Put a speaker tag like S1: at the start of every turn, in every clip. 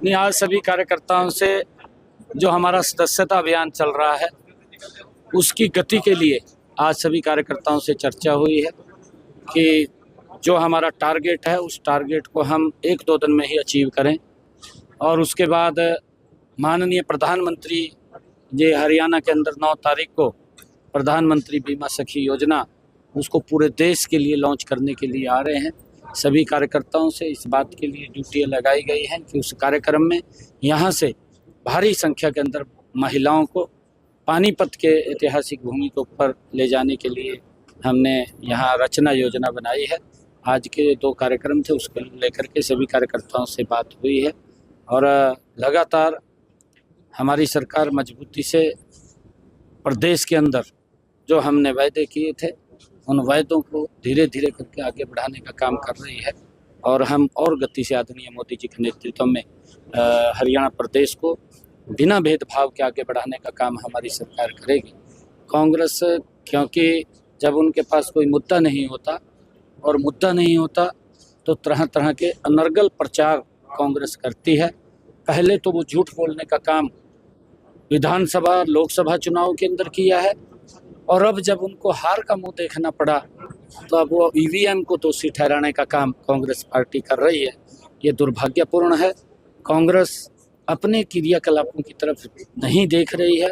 S1: नहीं, आज सभी कार्यकर्ताओं से जो हमारा सदस्यता अभियान चल रहा है उसकी गति के लिए आज सभी कार्यकर्ताओं से चर्चा हुई है कि जो हमारा टारगेट है उस टारगेट को हम 1-2 दिन में ही अचीव करें। और उसके बाद माननीय प्रधानमंत्री ये हरियाणा के अंदर 9 तारीख को प्रधानमंत्री बीमा सखी योजना उसको पूरे देश के लिए लॉन्च करने के लिए आ रहे हैं। सभी कार्यकर्ताओं से इस बात के लिए ड्यूटियाँ लगाई गई हैं कि उस कार्यक्रम में यहाँ से भारी संख्या के अंदर महिलाओं को पानीपत के ऐतिहासिक भूमि के ऊपर ले जाने के लिए हमने यहाँ रचना योजना बनाई है। आज के 2 कार्यक्रम थे, उसको लेकर के सभी कार्यकर्ताओं से बात हुई है और लगातार हमारी सरकार मजबूती से प्रदेश के अंदर जो हमने वायदे किए थे उन वायदों को धीरे धीरे करके आगे बढ़ाने का काम कर रही है। और हम और गति से आदरणीय मोदी जी के नेतृत्व में हरियाणा प्रदेश को बिना भेदभाव के आगे बढ़ाने का काम हमारी सरकार करेगी। कांग्रेस, क्योंकि जब उनके पास कोई मुद्दा नहीं होता और मुद्दा नहीं होता तो तरह तरह के अनर्गल प्रचार कांग्रेस करती है। पहले तो वो झूठ बोलने का काम विधानसभा लोकसभा चुनाव के अंदर किया है और अब जब उनको हार का मुंह देखना पड़ा तो अब वो ईवीएम को दोषी ठहराने का काम कांग्रेस पार्टी कर रही है। ये दुर्भाग्यपूर्ण है। कांग्रेस अपने क्रियाकलापों की तरफ नहीं देख रही है,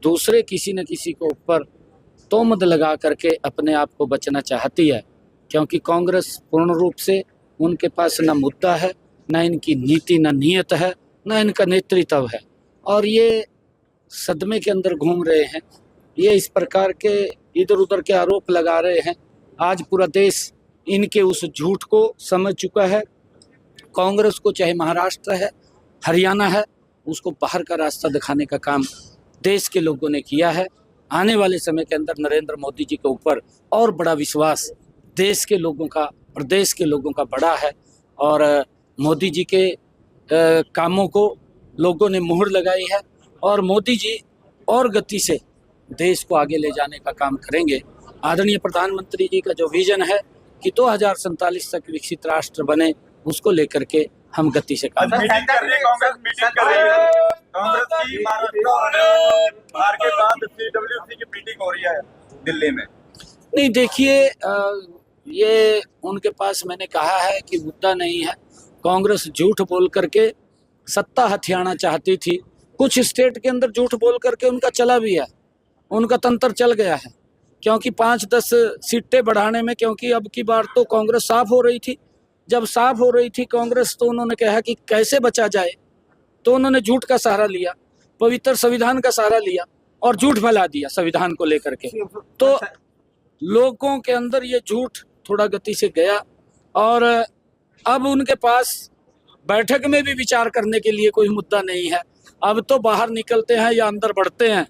S1: दूसरे किसी न किसी को ऊपर तोहमत लगा करके अपने आप को बचना चाहती है, क्योंकि कांग्रेस पूर्ण रूप से उनके पास न मुद्दा है, न इनकी नीति, न नीयत है, न इनका नेतृत्व है और ये सदमे के अंदर घूम रहे हैं। ये इस प्रकार के इधर उधर के आरोप लगा रहे हैं। आज पूरा देश इनके उस झूठ को समझ चुका है। कांग्रेस को चाहे महाराष्ट्र है, हरियाणा है, उसको बाहर का रास्ता दिखाने का काम देश के लोगों ने किया है। आने वाले समय के अंदर नरेंद्र मोदी जी के ऊपर और बड़ा विश्वास देश के लोगों का, प्रदेश के लोगों का बड़ा है और मोदी जी के कामों को लोगों ने मुहर लगाई है और मोदी जी और गति से देश को आगे ले जाने का काम करेंगे। आदरणीय प्रधानमंत्री जी का जो विजन है कि 2047 तक विकसित राष्ट्र बने, उसको लेकर के हम गति से काम करेंगे।
S2: कांग्रेस मीटिंग कर रही है। कांग्रेस की बाहर के बाद CWC की मीटिंग हो रही है दिल्ली में।
S1: नहीं, देखिए, ये उनके पास मैंने कहा है कि मुद्दा नहीं है। कांग्रेस झूठ बोल करके सत्ता हथियाना चाहती थी। कुछ स्टेट के अंदर झूठ बोल करके उनका चला भी है, उनका तंत्र चल गया है, क्योंकि 5-10 सीटें बढ़ाने में, क्योंकि अब की बार तो कांग्रेस साफ हो रही थी। जब साफ हो रही थी कांग्रेस तो उन्होंने कहा कि कैसे बचा जाए, तो उन्होंने झूठ का सहारा लिया, पवित्र संविधान का सहारा लिया और झूठ फैला दिया संविधान को लेकर के। तो लोगों के अंदर ये झूठ थोड़ा गति से गया और अब उनके पास बैठक में भी विचार करने के लिए कोई मुद्दा नहीं है। अब तो बाहर निकलते हैं या अंदर बढ़ते हैं,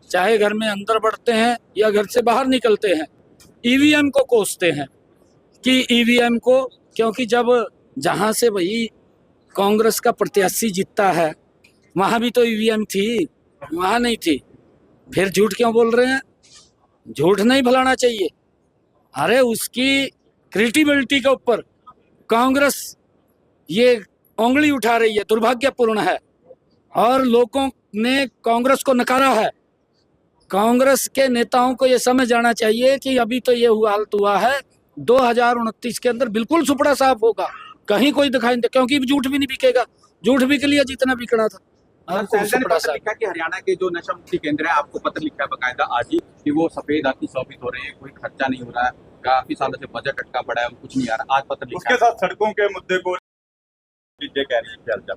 S1: चाहे घर में अंदर बढ़ते हैं या घर से बाहर निकलते हैं, ईवीएम को कोसते हैं कि ईवीएम को, क्योंकि जब जहां से वही कांग्रेस का प्रत्याशी जीतता है वहां भी तो ईवीएम थी, वहां नहीं थी। फिर झूठ क्यों बोल रहे हैं? झूठ नहीं फैलाना चाहिए। अरे उसकी क्रेडिबिलिटी के ऊपर कांग्रेस ये उंगली उठा रही है, दुर्भाग्यपूर्ण है और लोगों ने कांग्रेस को नकारा है। कांग्रेस के नेताओं को ये समझ आना चाहिए कि अभी तो ये हालत हुआ है, 2029 के अंदर बिल्कुल सुपड़ा साफ होगा, कहीं कोई दिखाई नहीं, क्योंकि झूठ भी नहीं बिकेगा। झूठ बिक लिया जितना बिकना था।
S2: पत्र लिखा कि हरियाणा के जो नशा मुक्ति केंद्र है, आपको पत्र लिखा है बकायदा आज ही कि वो सफेद हाथी साबित हो रहे हैं, कोई खर्चा नहीं हो रहा है, काफी सालों से बजट अटका पड़ा है, कुछ नहीं आ रहा। आज पत्र लिखा
S3: उसके साथ सड़कों के मुद्दे को कह रही है।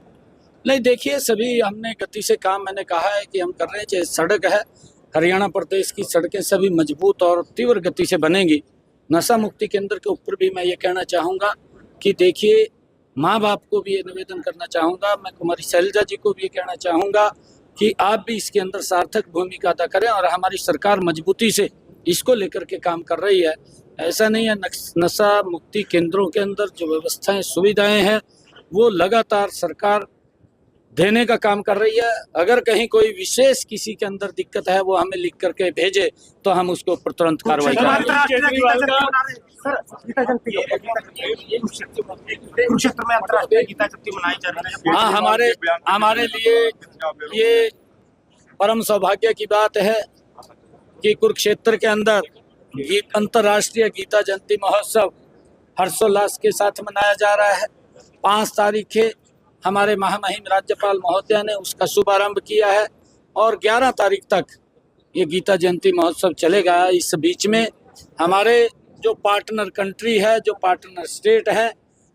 S1: नहीं, देखिए, सभी हमने गति से काम, मैंने कहा है कि हम कर रहे हैं। चाहे सड़क है, हरियाणा प्रदेश की सड़कें सभी मजबूत और तीव्र गति से बनेंगी। नशा मुक्ति केंद्र के ऊपर भी मैं ये कहना चाहूँगा कि देखिए, माँ बाप को भी ये निवेदन करना चाहूँगा, मैं कुमारी शैलजा जी को भी ये कहना चाहूँगा कि आप भी इसके अंदर सार्थक भूमिका अदा करें और हमारी सरकार मजबूती से इसको लेकर के काम कर रही है। ऐसा नहीं है, नशा मुक्ति केंद्रों के अंदर जो व्यवस्थाएं, सुविधाएं हैं, वो लगातार सरकार देने का काम कर रही है। अगर कहीं कोई विशेष किसी के अंदर दिक्कत है वो हमें लिख करके भेजे तो हम उसको पर तुरंत कार्रवाई करेंगे।
S4: कुरुक्षेत्र में अंतर्राष्ट्रीय गीता जयंती मनाई जा रही है।
S1: हाँ, हमारे लिए ये परम सौभाग्य की बात है कि कुरुक्षेत्र के अंदर अंतर्राष्ट्रीय गीता जयंती महोत्सव हर्षोल्लास के साथ मनाया जा रहा है। 5 तारीख हमारे महामहिम राज्यपाल महोदय ने उसका शुभारंभ किया है और 11 तारीख तक ये गीता जयंती महोत्सव चलेगा। इस बीच में हमारे जो पार्टनर कंट्री है, जो पार्टनर स्टेट है,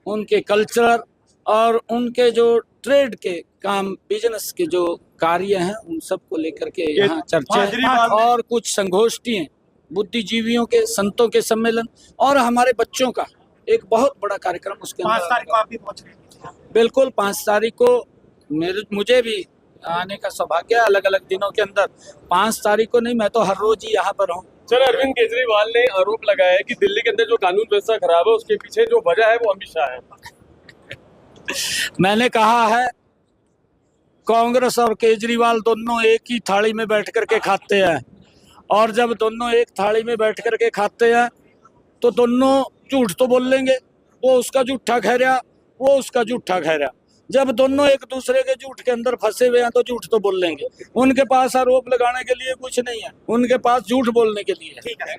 S1: उनके कल्चर और उनके जो ट्रेड के काम, बिजनेस के जो कार्य हैं, उन सब को लेकर के यहाँ चर्चा और कुछ संगोष्ठियाँ, बुद्धिजीवियों के, संतों के सम्मेलन और हमारे बच्चों का एक बहुत बड़ा कार्यक्रम उसके
S4: 5
S1: अंदर।
S4: तारीख को आप भी पहुंच रहे हैं।
S1: बिल्कुल 5 तारीख को मुझे भी आने का सौभाग्य है। अलग अलग दिनों के अंदर 5 तारीख को नहीं, मैं तो हर रोज ही यहाँ पर हूँ।
S5: सर, अरविंद केजरीवाल ने आरोप लगाया है कि दिल्ली के अंदर जो कानून व्यवस्था खराब है उसके पीछे जो वजह है वो अमित शाह है।
S1: मैंने कहा है कांग्रेस और केजरीवाल दोनों एक ही थाली में बैठ करके खाते हैं और जब दोनों एक थाली में बैठ करके खाते हैं तो दोनों झूठ तो बोल लेंगे। वो उसका झूठा खैरा, वो उसका झूठा खैरा। जब दोनों एक दूसरे के झूठ के अंदर फंसे हुए हैं तो झूठ तो बोल लेंगे। उनके पास आरोप लगाने के लिए कुछ नहीं है, उनके पास झूठ बोलने के लिए है।
S4: ठीक है।